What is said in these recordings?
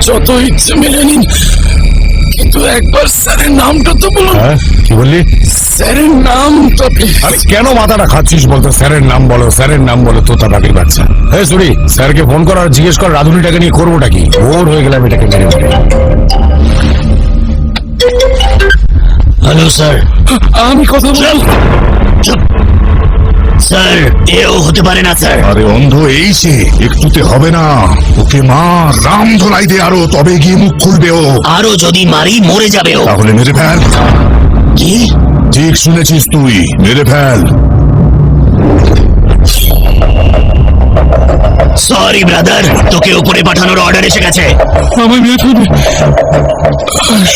যত ইচ্ছে মেনে নিন, কিন্তু একবার স্যারের নামটা তো বলুন। কি বললি? স্যারের নামটা আরে কেন মাথাটা খাচ্ছিস বলতো? স্যারের নাম বলো, স্যারের নাম বলো, তোতা পাখির বাচ্চা। হ্যাঁ সুরি, স্যারকে ফোন কর আর জিজ্ঞেস কর রাধুনিটাকে নিয়ে করবোটা কি। বোর হয়ে গেলাম এটাকে মেরে মেরে। Hello sir. আমি কথা বল। স্যার এও হতে পারে না স্যার। আরে অন্ধ এই সে, একটুতে হবে না। ওকে মা, রাম ধোলাই দে আরো, তবে গিয়ে মুখ খুলবে ও। আরো যদি মারি মরে যাবে ও। তাহলে মেরে ফেল। কি? ঠিক শুনেছিস তুই, মেরে ফেল। সরি ব্রাদার, তোকে উপরে পাঠানোর অর্ডার এসে গেছে। আমায় মেরে ফেলবে?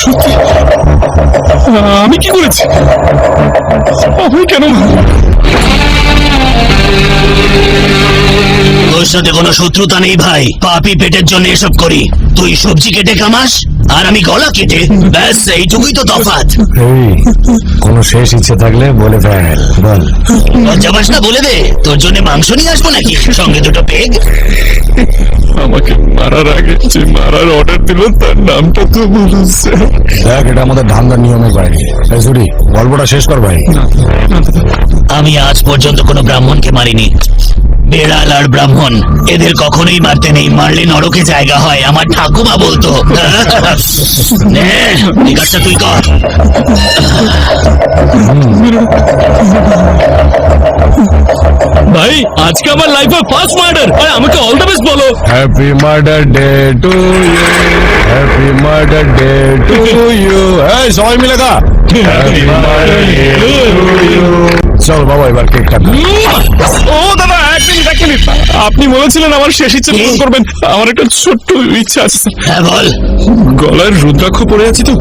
সত্যি? আমি কি করেছি? আমি কেন মারব? তোর সাথে কোনো শত্রুতা নেই ভাই, পাপি পেটের জন্য এসব করি। তুই সবজি কেটে কামাস আর আমি গলা কেটে, ব্যাস এইটুকুই তো তফাৎ। এই কোনো শেষ ইচ্ছে থাকলে বলে ফেল, বল। লজ্জা পাস না? বলে দে, তোর জন্য মাংস নিয়ে আসবো নাকি, সঙ্গে দুটো পেগ। আমাকে মারার আগে যে মারার অর্ডার দিল তার নামটা তো বলুন স্যার। দেখ, এটা আমাদের ধান্দার নিয়মের বাইরে। এই সুরি, গল্পটা শেষ কর ভাই। আমি আজ পর্যন্ত কোনো ব্রাহ্মণকে মারিনি। বেড়াল আর ব্রাহ্মণ এদের কখনোই মারতে নেই, মারলে নরকে জায়গা হয়, আমার ঠাকুমা বলতো। নে, এই কাজটা তুই কর। ভাই, আজকে আমার লাইফে ফার্স্ট মার্ডার, আর আমাকে অল দ্য বেস্ট বলো। Happy murder day to you, happy murder day to you. এই সবাই মিলে গা, happy murder day to you. চল বাবা, এবার কেক কাটবো। ও দাদা, এক মিনিট। আপনি বলেছিলেন আমার শেষ ইচ্ছে পূরণ করবেন। আমার একটা ছোট্ট ইচ্ছা আছে স্যার। হ্যাঁ বল। গলায় রুদ্রাক্ষ পড়ে আছি তো,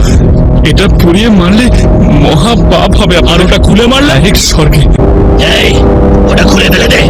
এটা পরিয়ে মারলে মহা পাপ হবে, আর ওটা খুলে মারলে এক স্বর্গে। এই ওটা খুলে ফেলে দে।